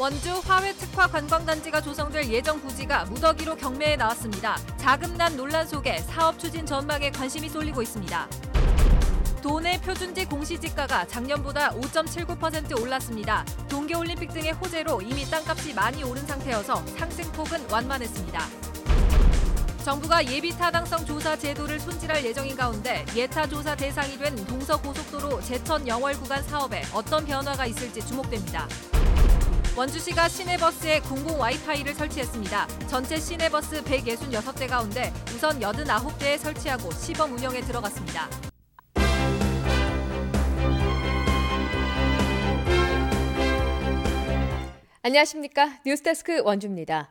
원주 화훼특화 관광단지가 조성될 예정 부지가 무더기로 경매에 나왔습니다. 자금난 논란 속에 사업 추진 전망에 관심이 쏠리고 있습니다. 도내 표준지 공시지가가 작년보다 5.79% 올랐습니다. 동계올림픽 등의 호재로 이미 땅값이 많이 오른 상태여서 상승폭은 완만했습니다. 정부가 예비타당성 조사 제도를 손질할 예정인 가운데 예타 조사 대상이 된 동서고속도로 제천 영월 구간 사업에 어떤 변화가 있을지 주목됩니다. 원주시가 시내버스에 공공 와이파이를 설치했습니다. 전체 시내버스 166대 가운데 우선 89대에 설치하고 시범 운영에 들어갔습니다. 안녕하십니까. 뉴스데스크 원주입니다.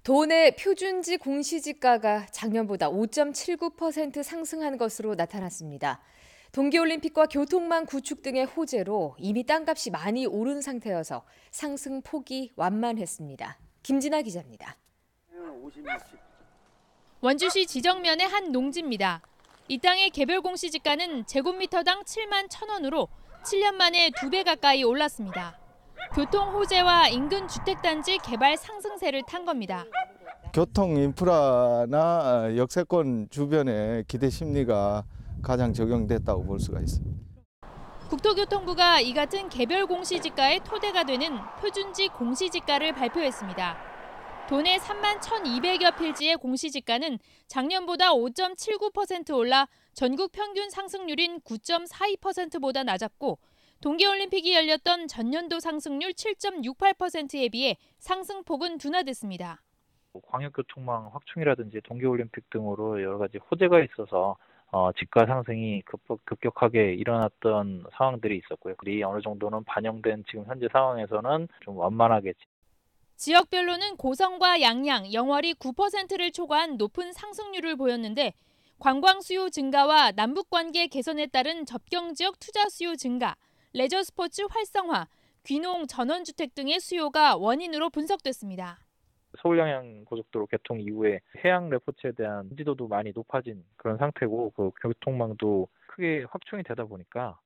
도내 표준지 공시지가가 작년보다 5.79% 상승한 것으로 나타났습니다. 동계올림픽과 교통망 구축 등의 호재로 이미 땅값이 많이 오른 상태여서 상승폭이 완만했습니다. 김진아 기자입니다. 원주시 지정면의 한 농지입니다. 이 땅의 개별 공시지가는 제곱미터당 7만 1,000원으로 7년 만에 2배 가까이 올랐습니다. 교통 호재와 인근 주택단지 개발 상승세를 탄 겁니다. 교통 인프라나 역세권 주변의 기대 심리가 가장 적용됐다고 볼 수가 있습니다. 국토교통부가 이 같은 개별 공시지가의 토대가 되는 표준지 공시지가를 발표했습니다. 도내 3만 1,200여 필지의 공시지가는 작년보다 5.79% 올라 전국 평균 상승률인 9.42%보다 낮았고 동계올림픽이 열렸던 전년도 상승률 7.68%에 비해 상승폭은 둔화됐습니다. 광역교통망 확충이라든지 동계올림픽 등으로 여러 가지 호재가 있어서 지가 상승이 급격하게 일어났던 상황들이 있었고요. 그리 어느 정도는 반영된 지금 현재 상황에서는 좀 완만하겠지. 지역별로는 고성과 양양, 영월이 9%를 초과한 높은 상승률을 보였는데 관광 수요 증가와 남북관계 개선에 따른 접경지역 투자 수요 증가, 레저 스포츠 활성화, 귀농 전원주택 등의 수요가 원인으로 분석됐습니다. 서울양양 고속도로 개통 이후에 해양 레포츠에 대한 인지도도 많이 높아진 그런 상태고 그 교통망도 크게 확충이 되다 보니까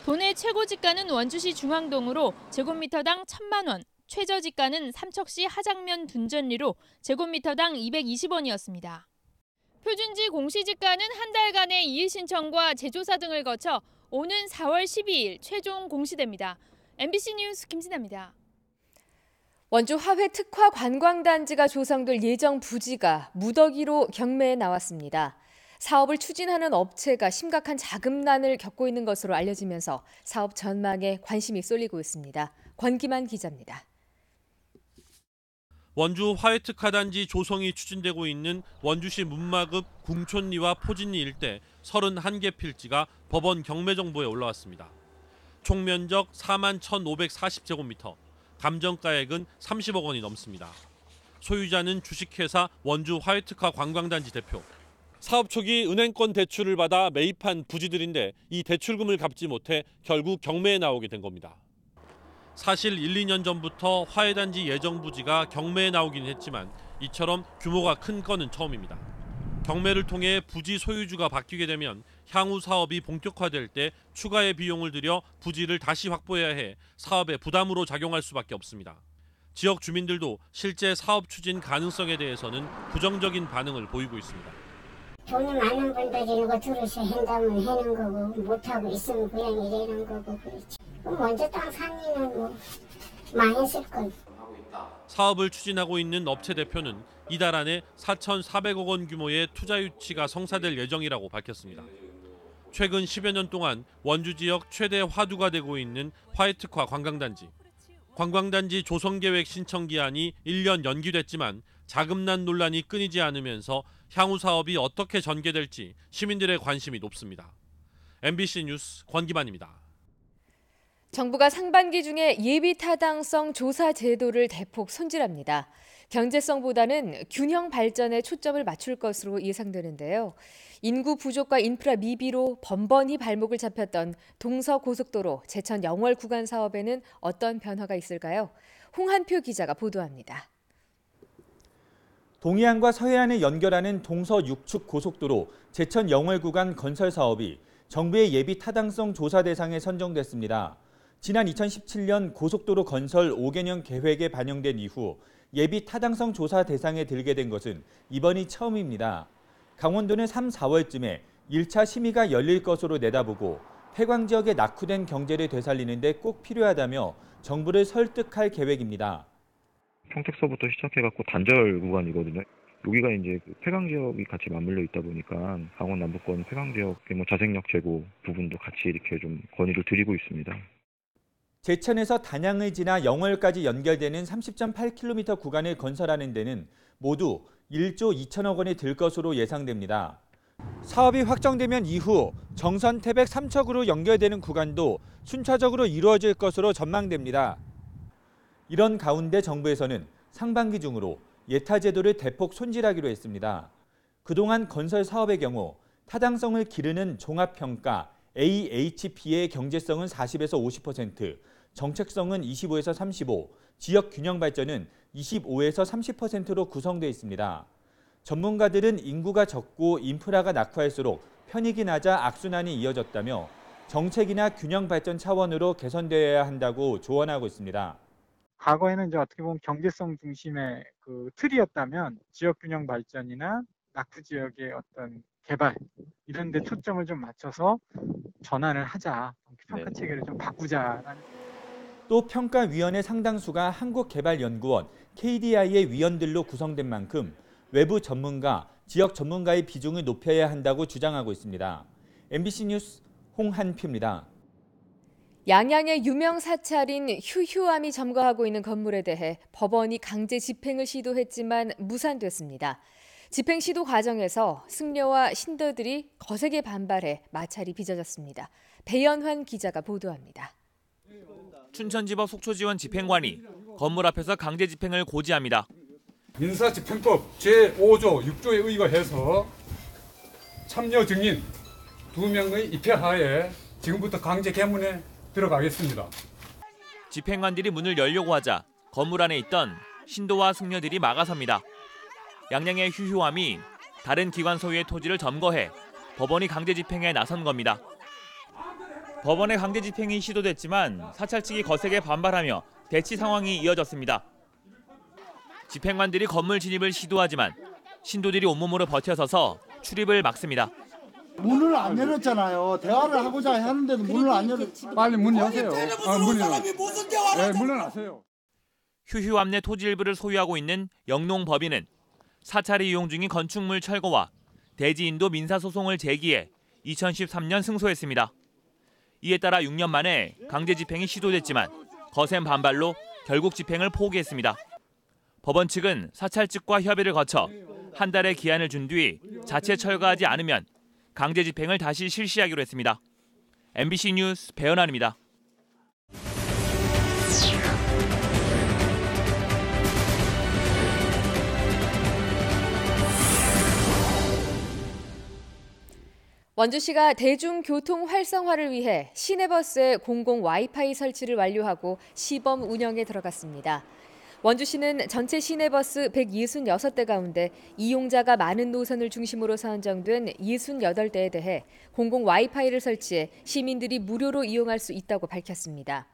도내 최고지가는 원주시 중앙동으로 제곱미터당 1,000만 원, 최저지가는 삼척시 하장면 둔전리로 제곱미터당 220원이었습니다. 표준지 공시지가는 한 달간의 이의 신청과 재조사 등을 거쳐 오는 4월 12일 최종 공시됩니다. MBC 뉴스 김진아입니다. 원주 화훼특화 관광단지가 조성될 예정 부지가 무더기로 경매에 나왔습니다. 사업을 추진하는 업체가 심각한 자금난을 겪고 있는 것으로 알려지면서 사업 전망에 관심이 쏠리고 있습니다. 권기만 기자입니다. 원주 화훼특화 단지 조성이 추진되고 있는 원주시 문마급 궁촌리와 포진리 일대 31개 필지가 법원 경매 정보에 올라왔습니다. 총 면적 4만 1,540제곱미터, 감정가액은 30억 원이 넘습니다. 소유자는 주식회사 원주 화훼특화 관광단지 대표. 사업 초기 은행권 대출을 받아 매입한 부지들인데 이 대출금을 갚지 못해 결국 경매에 나오게 된 겁니다. 사실 1, 2년 전부터 화훼단지 예정 부지가 경매에 나오긴 했지만 이처럼 규모가 큰 건은 처음입니다. 경매를 통해 부지 소유주가 바뀌게 되면 향후 사업이 본격화될 때 추가의 비용을 들여 부지를 다시 확보해야 해 사업에 부담으로 작용할 수밖에 없습니다. 지역 주민들도 실제 사업 추진 가능성에 대해서는 부정적인 반응을 보이고 있습니다. 돈이 많은 분들이 이거 들으셔 한다면 하는 거고 못하고 있으면 그냥 이러는 거고 그렇지. 먼저 땅 상인은 망했을 거예요. 사업을 추진하고 있는 업체 대표는 이달 안에 4,400억 원 규모의 투자 유치가 성사될 예정이라고 밝혔습니다. 최근 10여 년 동안 원주 지역 최대 화두가 되고 있는 화훼특화 관광단지. 관광단지 조성계획 신청 기한이 1년 연기됐지만 자금난 논란이 끊이지 않으면서 향후 사업이 어떻게 전개될지 시민들의 관심이 높습니다. MBC 뉴스 권기만입니다. 정부가 상반기 중에 예비타당성 조사 제도를 대폭 손질합니다. 경제성보다는 균형 발전에 초점을 맞출 것으로 예상되는데요. 인구 부족과 인프라 미비로 번번이 발목을 잡혔던 동서고속도로 제천 영월 구간 사업에는 어떤 변화가 있을까요? 홍한표 기자가 보도합니다. 동해안과 서해안을 연결하는 동서 육축 고속도로 제천 영월 구간 건설 사업이 정부의 예비 타당성 조사 대상에 선정됐습니다. 지난 2017년 고속도로 건설 5개년 계획에 반영된 이후 예비 타당성 조사 대상에 들게 된 것은 이번이 처음입니다. 강원도는 3, 4월쯤에 1차 심의가 열릴 것으로 내다보고 폐광 지역의 낙후된 경제를 되살리는 데 꼭 필요하다며 정부를 설득할 계획입니다. 평택서부터 시작해갖고 단절 구간이거든요. 여기가 이제 폐광 지역이 같이 맞물려 있다 보니까 강원 남부권 폐광 지역의 자생력 제고 부분도 같이 이렇게 좀 건의를 드리고 있습니다. 제천에서 단양을 지나 영월까지 연결되는 30.8km 구간을 건설하는 데는 모두 1조 2천억 원이 들 것으로 예상됩니다. 사업이 확정되면 이후 정선 태백 삼척으로 연결되는 구간도 순차적으로 이루어질 것으로 전망됩니다. 이런 가운데 정부에서는 상반기 중으로 예타 제도를 대폭 손질하기로 했습니다. 그동안 건설 사업의 경우 타당성을 기르는 종합평가 AHP의 경제성은 40에서 50%, 정책성은 25에서 35, 지역 균형 발전은 25에서 30%로 구성되어 있습니다. 전문가들은 인구가 적고 인프라가 낙후할수록 편익이 낮아 악순환이 이어졌다며 정책이나 균형 발전 차원으로 개선되어야 한다고 조언하고 있습니다. 과거에는 이제 어떻게 보면 경제성 중심의 그 틀이었다면 지역 균형 발전이나 낙후 지역의 어떤 개발 이런 데 초점을 좀 맞춰서 전환을 하자. 평가 체계를 좀 바꾸자라는. 또 평가위원회 상당수가 한국개발연구원 KDI의 위원들로 구성된 만큼 외부 전문가, 지역 전문가의 비중을 높여야 한다고 주장하고 있습니다. MBC 뉴스 홍한표입니다. 양양의 유명 사찰인 휴휴암이 점거하고 있는 건물에 대해 법원이 강제 집행을 시도했지만 무산됐습니다. 집행 시도 과정에서 승려와 신도들이 거세게 반발해 마찰이 빚어졌습니다. 배연환 기자가 보도합니다. 춘천지법 속초지원 집행관이 건물 앞에서 강제 집행을 고지합니다. 민사집행법 제5조 6조에 의거해서 참여 증인 2명의 입회하에 지금부터 강제 개문에 들어가겠습니다. 집행관들이 문을 열려고 하자 건물 안에 있던 신도와 승려들이 막아섭니다. 양양의 휴휴암이 다른 기관 소유의 토지를 점거해 법원이 강제 집행에 나선 겁니다. 법원의 강제 집행이 시도됐지만 사찰 측이 거세게 반발하며 대치 상황이 이어졌습니다. 집행관들이 건물 진입을 시도하지만 신도들이 온몸으로 버텨서서 출입을 막습니다. 문을 안 열었잖아요. 대화를 하고자 하는데도 문을 안 열었. 빨리 문 여세요. 물러나세요. 휴휴암 내 토지 일부를 소유하고 있는 영농법인은 사찰이 이용 중인 건축물 철거와 대지인도 민사소송을 제기해 2013년 승소했습니다. 이에 따라 6년 만에 강제 집행이 시도됐지만 거센 반발로 결국 집행을 포기했습니다. 법원 측은 사찰 측과 협의를 거쳐 한 달의 기한을 준 뒤 자체 철거하지 않으면 강제 집행을 다시 실시하기로 했습니다. MBC 뉴스 배연환입니다. 원주시가 대중교통 활성화를 위해 시내버스에 공공 와이파이 설치를 완료하고 시범 운영에 들어갔습니다. 원주시는 전체 시내버스 166대 가운데 이용자가 많은 노선을 중심으로 선정된 68대에 대해 공공 와이파이를 설치해 시민들이 무료로 이용할 수 있다고 밝혔습니다.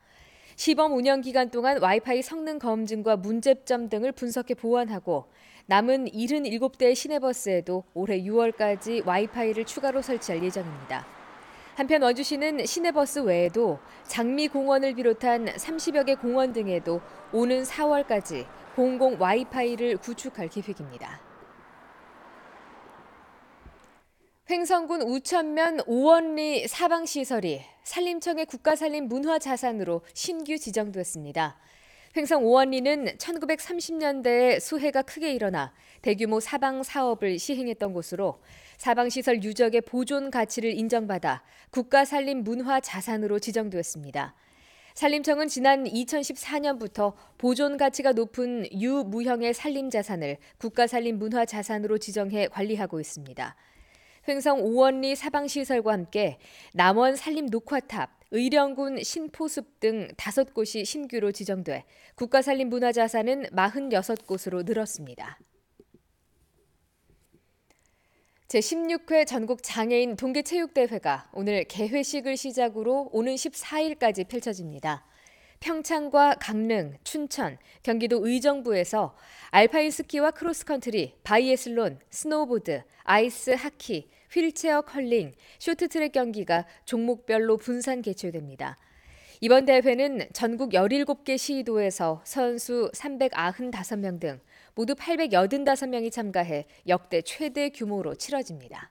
시범 운영 기간 동안 와이파이 성능 검증과 문제점 등을 분석해 보완하고 남은 77대의 시내버스에도 올해 6월까지 와이파이를 추가로 설치할 예정입니다. 한편 원주시는 시내버스 외에도 장미공원을 비롯한 30여 개 공원 등에도 오는 4월까지 공공 와이파이를 구축할 계획입니다. 횡성군 우천면 오원리 사방시설이 산림청의 국가산림문화자산으로 신규 지정됐습니다. 횡성 오원리는 1930년대에 수해가 크게 일어나 대규모 사방 사업을 시행했던 곳으로 사방시설 유적의 보존 가치를 인정받아 국가산림문화자산으로 지정되었습니다. 산림청은 지난 2014년부터 보존 가치가 높은 유무형의 산림자산을 국가산림문화자산으로 지정해 관리하고 있습니다. 횡성 오원리 사방시설과 함께 남원 산림녹화탑, 의령군 신포숲 등 5곳이 신규로 지정돼 국가산림문화자산은 46곳으로 늘었습니다. 제16회 전국 장애인 동계체육대회가 오늘 개회식을 시작으로 오는 14일까지 펼쳐집니다. 평창과 강릉, 춘천, 경기도 의정부에서 알파인 스키와 크로스컨트리, 바이애슬론, 스노우보드, 아이스 하키, 휠체어 컬링, 쇼트트랙 경기가 종목별로 분산 개최됩니다. 이번 대회는 전국 17개 시도에서 선수 395명 등 모두 885명이 참가해 역대 최대 규모로 치러집니다.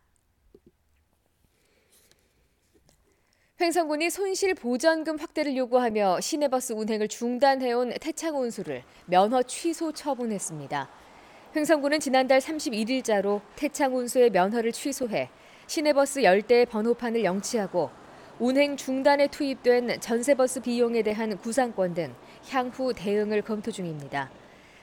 횡성군이 손실보전금 확대를 요구하며 시내버스 운행을 중단해온 태창운수를 면허 취소 처분했습니다. 횡성군은 지난달 31일자로 태창운수의 면허를 취소해 시내버스 10대의 번호판을 영치하고 운행 중단에 투입된 전세버스 비용에 대한 구상권 등 향후 대응을 검토 중입니다.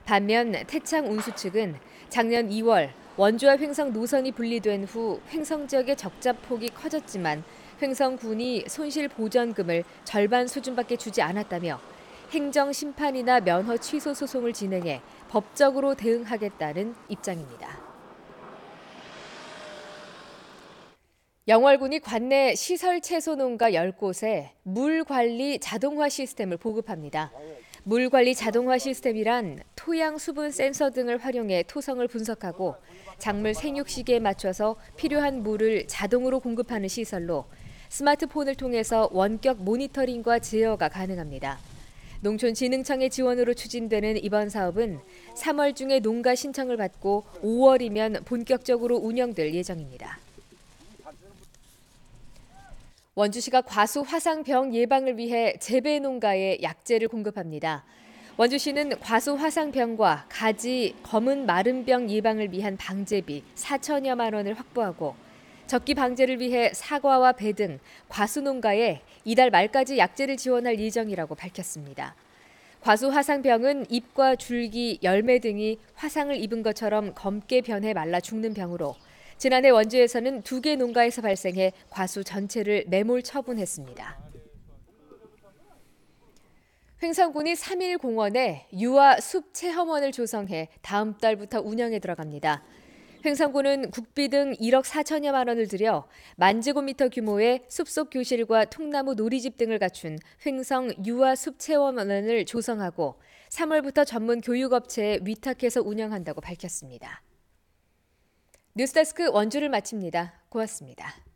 반면 태창운수 측은 작년 2월 원주와 횡성 노선이 분리된 후 횡성 지역의 적자폭이 커졌지만 횡성군이 손실보전금을 절반 수준밖에 주지 않았다며 행정심판이나 면허 취소 소송을 진행해 법적으로 대응하겠다는 입장입니다. 영월군이 관내 시설 채소 농가 10곳에 물관리 자동화 시스템을 보급합니다. 물관리 자동화 시스템이란 토양 수분 센서 등을 활용해 토성을 분석하고 작물 생육 시기에 맞춰서 필요한 물을 자동으로 공급하는 시설로 스마트폰을 통해서 원격 모니터링과 제어가 가능합니다. 농촌진흥청의 지원으로 추진되는 이번 사업은 3월 중에 농가 신청을 받고 5월이면 본격적으로 운영될 예정입니다. 원주시가 과수 화상병 예방을 위해 재배 농가에 약재를 공급합니다. 원주시는 과수 화상병과 가지 검은 마름병 예방을 위한 방제비 4천여만 원을 확보하고 적기 방제를 위해 사과와 배 등 과수 농가에 이달 말까지 약재를 지원할 예정이라고 밝혔습니다. 과수 화상병은 잎과 줄기, 열매 등이 화상을 입은 것처럼 검게 변해 말라 죽는 병으로 지난해 원주에서는 2개 농가에서 발생해 과수 전체를 매몰 처분했습니다. 횡성군이 3일 공원에 유아 숲 체험원을 조성해 다음 달부터 운영에 들어갑니다. 횡성군은 국비 등 1억 4천여만 원을 들여 10,000제곱미터 규모의 숲속 교실과 통나무 놀이집 등을 갖춘 횡성 유아 숲 체험원을 조성하고 3월부터 전문 교육업체에 위탁해서 운영한다고 밝혔습니다. 뉴스데스크 원주를 마칩니다. 고맙습니다.